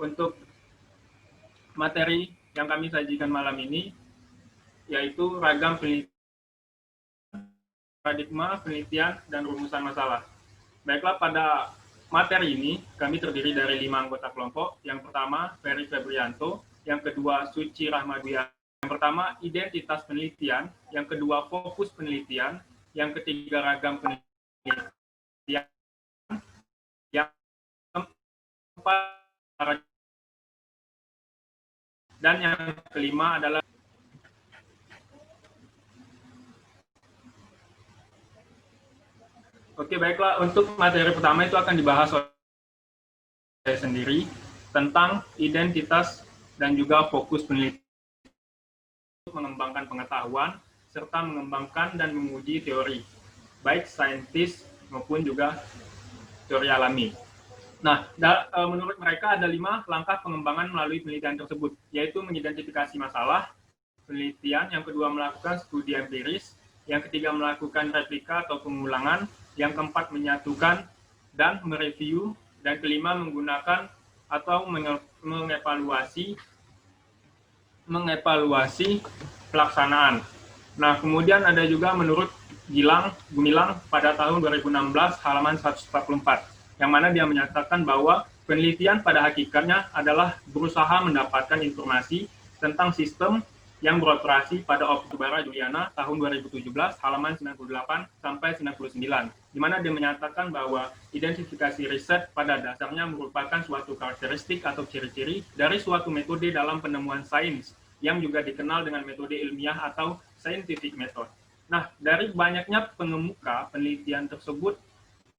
untuk materi yang kami sajikan malam ini, yaitu ragam penelitian, paradigma, penelitian, dan rumusan masalah. Baiklah, pada materi ini kami terdiri dari 5 anggota kelompok. Yang pertama, Ferry Febrianto. Yang kedua, Suci Rahmadwiyanti. Yang pertama, identitas penelitian. Yang kedua, fokus penelitian. Yang ketiga, ragam penelitian. Yang keempat, dan yang kelima adalah Oke, baiklah. Untuk materi pertama itu akan dibahas oleh saya sendiri tentang identitas dan juga fokus penelitian, mengembangkan pengetahuan serta mengembangkan dan menguji teori, baik saintis maupun juga teori alami. Nah, menurut mereka ada 5 langkah pengembangan melalui penelitian tersebut, yaitu mengidentifikasi masalah penelitian, yang kedua melakukan studi empiris, yang ketiga melakukan replika atau pengulangan, yang keempat menyatukan dan mereview, dan kelima menggunakan atau mengevaluasi pelaksanaan. Nah, kemudian ada juga menurut Gumilang pada tahun 2016 halaman 144, yang mana dia menyatakan bahwa penelitian pada hakikatnya adalah berusaha mendapatkan informasi tentang sistem yang beroperasi pada Oktober Juliana tahun 2017 halaman 98 sampai 99, di mana dia menyatakan bahwa identifikasi riset pada dasarnya merupakan suatu karakteristik atau ciri-ciri dari suatu metode dalam penemuan sains yang juga dikenal dengan metode ilmiah atau scientific method. Nah, dari banyaknya pengemuka penelitian tersebut,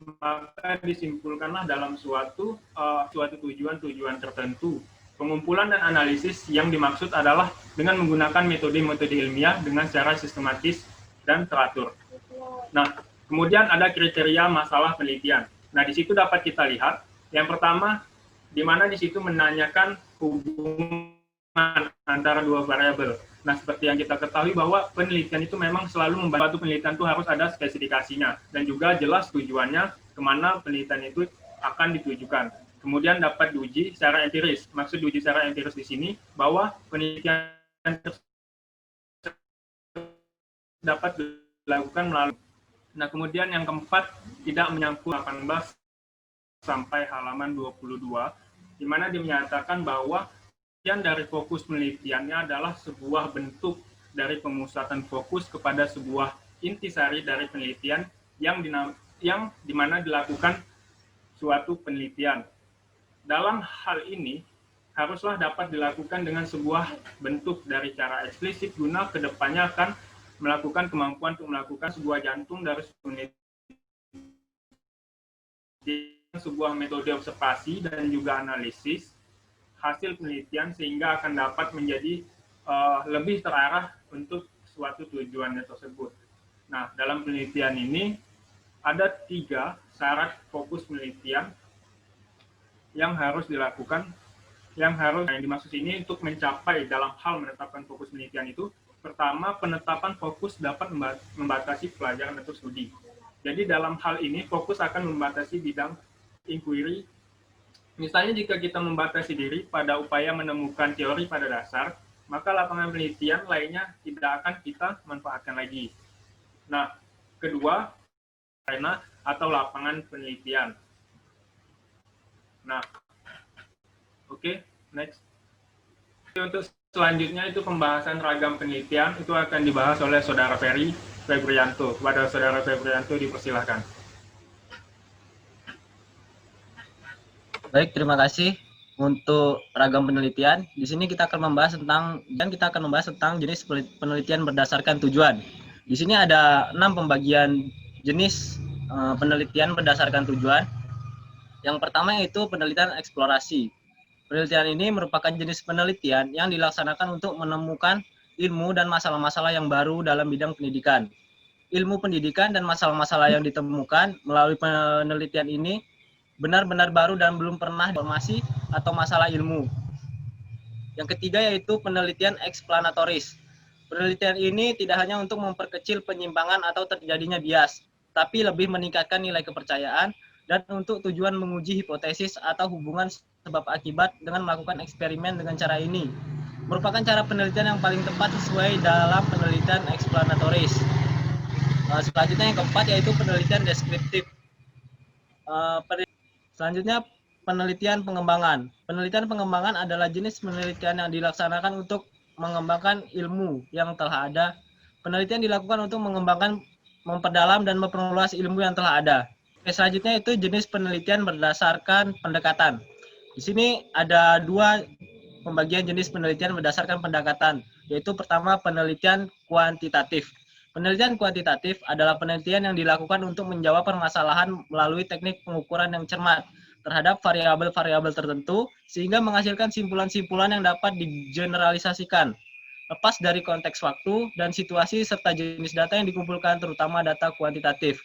maka disimpulkanlah dalam suatu tujuan tertentu. Pengumpulan dan analisis yang dimaksud adalah dengan menggunakan metode-metode ilmiah dengan secara sistematis dan teratur. Nah, kemudian ada kriteria masalah penelitian. Nah, di situ dapat kita lihat, yang pertama, di mana di situ menanyakan hubungan antara dua variabel. Nah, seperti yang kita ketahui bahwa penelitian itu memang selalu membantu penelitian itu harus ada spesifikasinya dan juga jelas tujuannya kemana penelitian itu akan ditujukan. Kemudian dapat diuji secara empiris. Maksud diuji secara empiris di sini bahwa penelitian dapat dilakukan melalui. Nah, kemudian yang keempat, tidak menyangkut 18 sampai halaman 22, di mana dia menyatakan bahwa bagian dari fokus penelitiannya adalah sebuah bentuk dari pemusatan fokus kepada sebuah intisari dari penelitian yang dimana dilakukan suatu penelitian. Dalam hal ini, haruslah dapat dilakukan dengan sebuah bentuk dari cara eksplisit guna kedepannya akan melakukan kemampuan untuk melakukan sebuah jantung dari sebuah metode observasi dan juga analisis hasil penelitian sehingga akan dapat menjadi lebih terarah untuk suatu tujuannya tersebut. Nah, dalam penelitian ini ada 3 syarat fokus penelitian yang harus dilakukan, yang dimaksud ini untuk mencapai dalam hal menetapkan fokus penelitian itu. Pertama, penetapan fokus dapat membatasi pelajaran atau studi. Jadi dalam hal ini fokus akan membatasi bidang inquiry. Misalnya jika kita membatasi diri pada upaya menemukan teori pada dasar, maka lapangan penelitian lainnya tidak akan kita manfaatkan lagi. Nah, kedua, arena atau lapangan penelitian. Nah, oke, next. Untuk selanjutnya itu pembahasan ragam penelitian itu akan dibahas oleh Saudara Ferry Febrianto. Kepada Saudara Febrianto dipersilahkan. Baik, terima kasih untuk ragam penelitian. Di sini kita akan membahas tentang jenis penelitian berdasarkan tujuan. Di sini ada 6 pembagian jenis penelitian berdasarkan tujuan. Yang pertama yaitu penelitian eksplorasi. Penelitian ini merupakan jenis penelitian yang dilaksanakan untuk menemukan ilmu dan masalah-masalah yang baru dalam bidang pendidikan. Ilmu pendidikan dan masalah-masalah yang ditemukan melalui penelitian ini benar-benar baru dan belum pernah informasi atau masalah ilmu. Yang ketiga yaitu penelitian eksplanatoris. Penelitian ini tidak hanya untuk memperkecil penyimpangan atau terjadinya bias, tapi lebih meningkatkan nilai kepercayaan dan untuk tujuan menguji hipotesis atau hubungan sebab akibat dengan melakukan eksperimen dengan cara ini. Merupakan cara penelitian yang paling tepat sesuai dalam penelitian eksplanatoris. Selanjutnya yang keempat yaitu penelitian deskriptif. Selanjutnya penelitian pengembangan. Penelitian pengembangan adalah jenis penelitian yang dilaksanakan untuk mengembangkan ilmu yang telah ada. Penelitian dilakukan untuk mengembangkan, memperdalam, dan memperluas ilmu yang telah ada. Selanjutnya itu jenis penelitian berdasarkan pendekatan. Di sini ada dua pembagian jenis penelitian berdasarkan pendekatan, yaitu pertama penelitian kuantitatif. Penelitian kuantitatif adalah penelitian yang dilakukan untuk menjawab permasalahan melalui teknik pengukuran yang cermat terhadap variabel-variabel tertentu, sehingga menghasilkan simpulan-simpulan yang dapat digeneralisasikan, lepas dari konteks waktu dan situasi serta jenis data yang dikumpulkan, terutama data kuantitatif.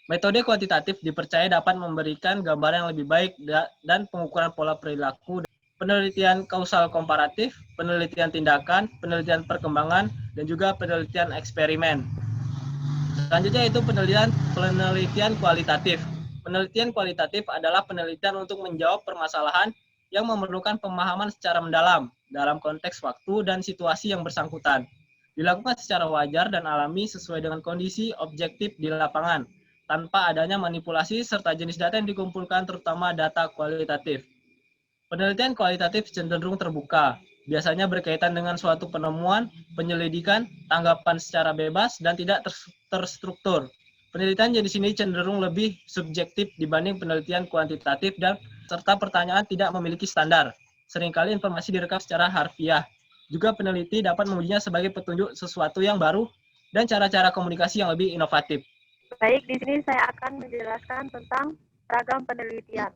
Metode kuantitatif dipercaya dapat memberikan gambaran yang lebih baik dan pengukuran pola perilaku. Penelitian kausal komparatif, penelitian tindakan, penelitian perkembangan, dan juga penelitian eksperimen. Selanjutnya itu penelitian kualitatif. Penelitian kualitatif adalah penelitian untuk menjawab permasalahan yang memerlukan pemahaman secara mendalam dalam konteks waktu dan situasi yang bersangkutan. Dilakukan secara wajar dan alami sesuai dengan kondisi objektif di lapangan, tanpa adanya manipulasi serta jenis data yang dikumpulkan, terutama data kualitatif. Penelitian kualitatif cenderung terbuka, biasanya berkaitan dengan suatu penemuan, penyelidikan, tanggapan secara bebas, dan tidak terstruktur. Penelitian di sini cenderung lebih subjektif dibanding penelitian kuantitatif dan serta pertanyaan tidak memiliki standar. Seringkali informasi direkam secara harfiah. Juga peneliti dapat mengujinya sebagai petunjuk sesuatu yang baru dan cara-cara komunikasi yang lebih inovatif. Baik, di sini saya akan menjelaskan tentang ragam penelitian.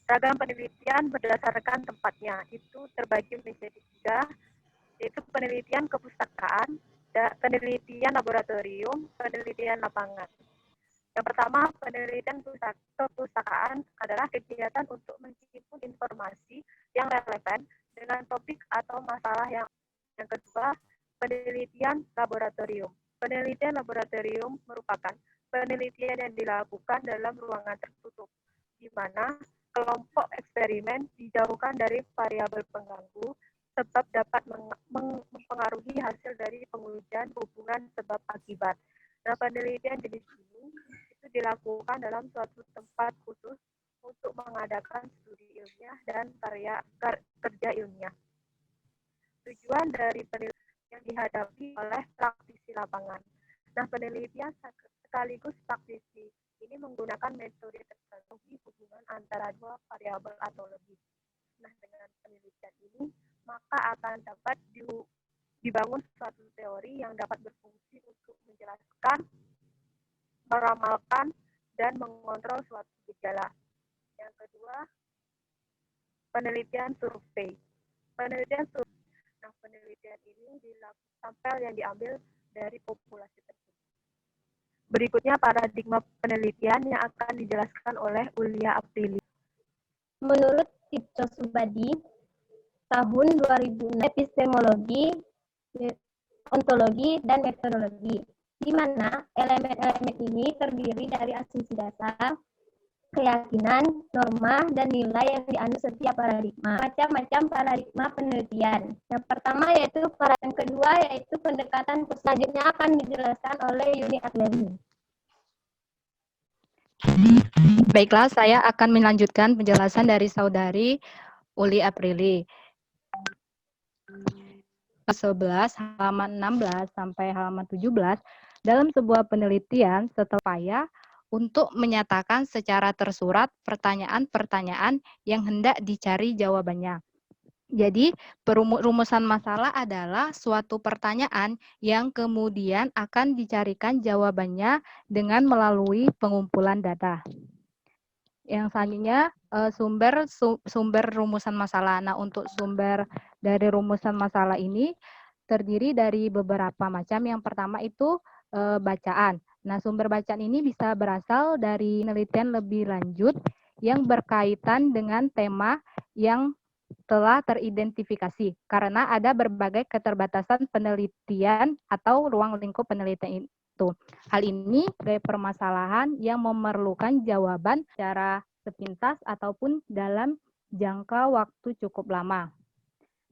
Ragam penelitian berdasarkan tempatnya itu terbagi menjadi 3, yaitu penelitian kepustakaan, penelitian laboratorium, penelitian lapangan. Yang pertama, penelitian kepustakaan adalah kegiatan untuk menghimpun informasi yang relevan dengan topik atau masalah yang kedua, penelitian laboratorium. Penelitian laboratorium merupakan penelitian yang dilakukan dalam ruangan tertutup, di mana kelompok eksperimen dijauhkan dari variabel pengganggu sebab dapat mempengaruhi hasil dari pengujian hubungan sebab akibat. Nah, penelitian jenis ini itu dilakukan dalam suatu tempat khusus untuk mengadakan studi ilmiah dan kerja ilmiah. Tujuan dari penelitian yang dihadapi oleh praktisi lapangan. Nah, penelitian sekaligus praktisi ini menggunakan metode teknologi hubungan antara dua variabel atau lebih. Nah, dengan penelitian ini, maka akan dapat dibangun suatu teori yang dapat berfungsi untuk menjelaskan, meramalkan, dan mengontrol suatu gejala. Yang kedua, penelitian survei. Nah, penelitian ini dilakukan sampel yang diambil dari populasi tersebut. Berikutnya paradigma penelitian yang akan dijelaskan oleh Ulia Aprili. Menurut Cipto Subadi, tahun 2000 epistemologi, ontologi, dan metodologi, di mana elemen-elemen ini terdiri dari asumsi dasar, keyakinan, norma, dan nilai yang dianut setiap paradigma. Macam-macam paradigma penelitian. Yang pertama yaitu yang kedua yaitu pendekatan selanjutnya akan dijelaskan oleh Yuni Atlemi. Baiklah, saya akan melanjutkan penjelasan dari saudari Uli Aprili. 11 halaman 16 sampai halaman 17 dalam sebuah penelitian setelah untuk menyatakan secara tersurat pertanyaan-pertanyaan yang hendak dicari jawabannya. Jadi, rumusan masalah adalah suatu pertanyaan yang kemudian akan dicarikan jawabannya dengan melalui pengumpulan data. Yang selanjutnya, sumber rumusan masalah. Nah, untuk sumber dari rumusan masalah ini terdiri dari beberapa macam. Yang pertama itu bacaan. Nah, sumber bacaan ini bisa berasal dari penelitian lebih lanjut yang berkaitan dengan tema yang telah teridentifikasi karena ada berbagai keterbatasan penelitian atau ruang lingkup penelitian itu. Hal ini sebagai permasalahan yang memerlukan jawaban secara sepintas ataupun dalam jangka waktu cukup lama.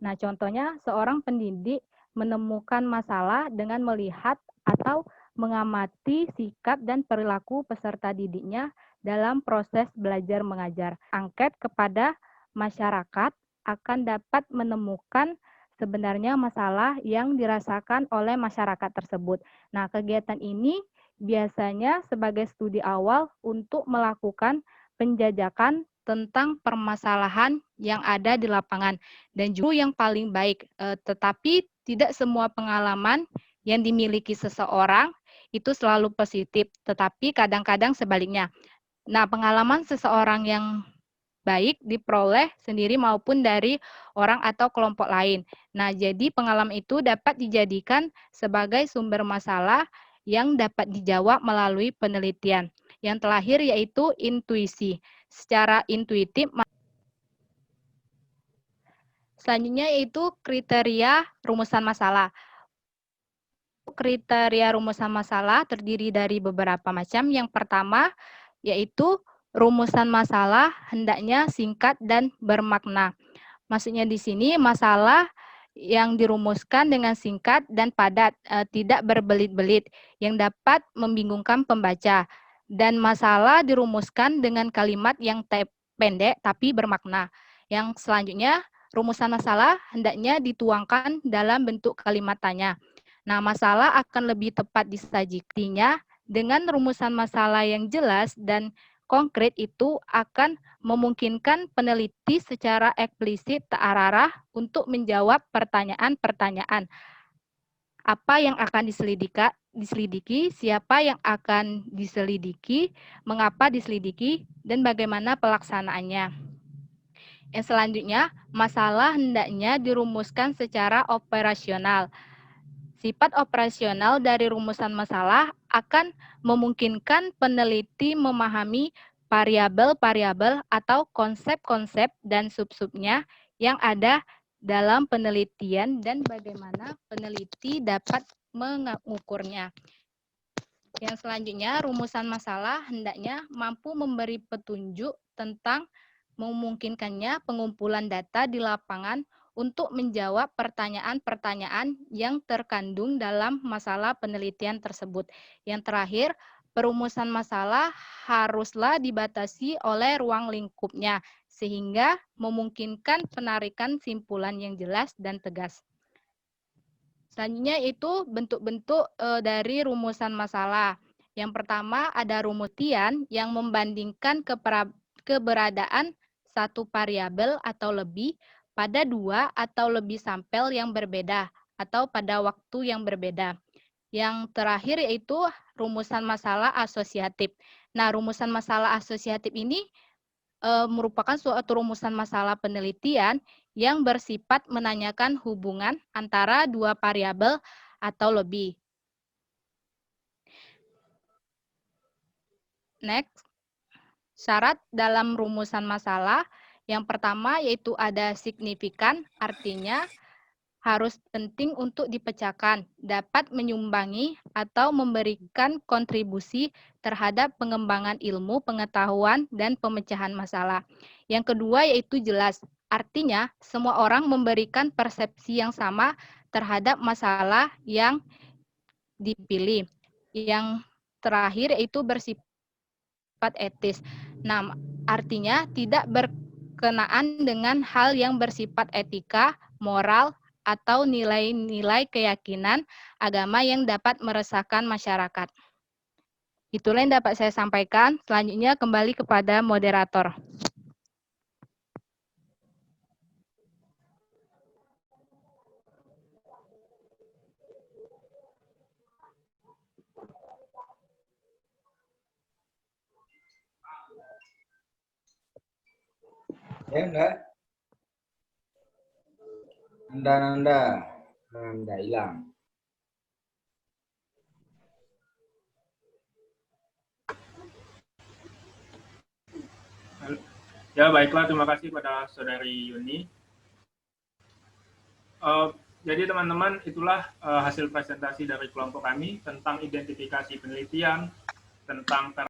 Nah, contohnya seorang pendidik menemukan masalah dengan melihat atau mengamati sikap dan perilaku peserta didiknya dalam proses belajar mengajar. Angket kepada masyarakat akan dapat menemukan sebenarnya masalah yang dirasakan oleh masyarakat tersebut. Nah, kegiatan ini biasanya sebagai studi awal untuk melakukan penjajakan tentang permasalahan yang ada di lapangan dan juga yang paling baik. Tetapi tidak semua pengalaman yang dimiliki seseorang itu selalu positif, tetapi kadang-kadang sebaliknya. Nah, pengalaman seseorang yang baik diperoleh sendiri maupun dari orang atau kelompok lain. Nah, jadi pengalaman itu dapat dijadikan sebagai sumber masalah yang dapat dijawab melalui penelitian. Yang terakhir yaitu intuisi. Secara intuitif, selanjutnya yaitu kriteria rumusan masalah. Kriteria rumusan masalah terdiri dari beberapa macam. Yang pertama yaitu rumusan masalah hendaknya singkat dan bermakna. Maksudnya di sini masalah yang dirumuskan dengan singkat dan padat, tidak berbelit-belit, yang dapat membingungkan pembaca. Dan masalah dirumuskan dengan kalimat yang pendek tapi bermakna. Yang selanjutnya, rumusan masalah hendaknya dituangkan dalam bentuk kalimat tanya. Nah, masalah akan lebih tepat disajikannya dengan rumusan masalah yang jelas dan konkret itu akan memungkinkan peneliti secara eksplisit terarah untuk menjawab pertanyaan-pertanyaan. Apa yang akan diselidiki, siapa yang akan diselidiki, mengapa diselidiki, dan bagaimana pelaksanaannya. Yang selanjutnya, masalah hendaknya dirumuskan secara operasional. Sifat operasional dari rumusan masalah akan memungkinkan peneliti memahami variabel-variabel atau konsep-konsep dan sub-subnya yang ada dalam penelitian dan bagaimana peneliti dapat mengukurnya. Yang selanjutnya, rumusan masalah hendaknya mampu memberi petunjuk tentang memungkinkannya pengumpulan data di lapangan untuk menjawab pertanyaan-pertanyaan yang terkandung dalam masalah penelitian tersebut. Yang terakhir, perumusan masalah haruslah dibatasi oleh ruang lingkupnya, sehingga memungkinkan penarikan simpulan yang jelas dan tegas. Selanjutnya itu bentuk-bentuk dari rumusan masalah. Yang pertama ada rumusan yang membandingkan keberadaan satu variabel atau lebih pada dua atau lebih sampel yang berbeda atau pada waktu yang berbeda. Yang terakhir yaitu rumusan masalah asosiatif. Nah, rumusan masalah asosiatif ini merupakan suatu rumusan masalah penelitian yang bersifat menanyakan hubungan antara dua variabel atau lebih. Next, syarat dalam rumusan masalah. Yang pertama yaitu ada signifikan, artinya harus penting untuk dipecahkan, dapat menyumbangi atau memberikan kontribusi terhadap pengembangan ilmu, pengetahuan, dan pemecahan masalah. Yang kedua yaitu jelas, artinya semua orang memberikan persepsi yang sama terhadap masalah yang dipilih. Yang terakhir yaitu bersifat etis. Nah, artinya tidak berkenaan dengan hal yang bersifat etika, moral, atau nilai-nilai keyakinan agama yang dapat meresahkan masyarakat. Itulah yang dapat saya sampaikan. Selanjutnya kembali kepada moderator. Ya, enggak? Anda hilang. Ya, baiklah, terima kasih pada Saudari Yuni. Jadi teman-teman, itulah hasil presentasi dari kelompok kami tentang identifikasi penelitian, tentang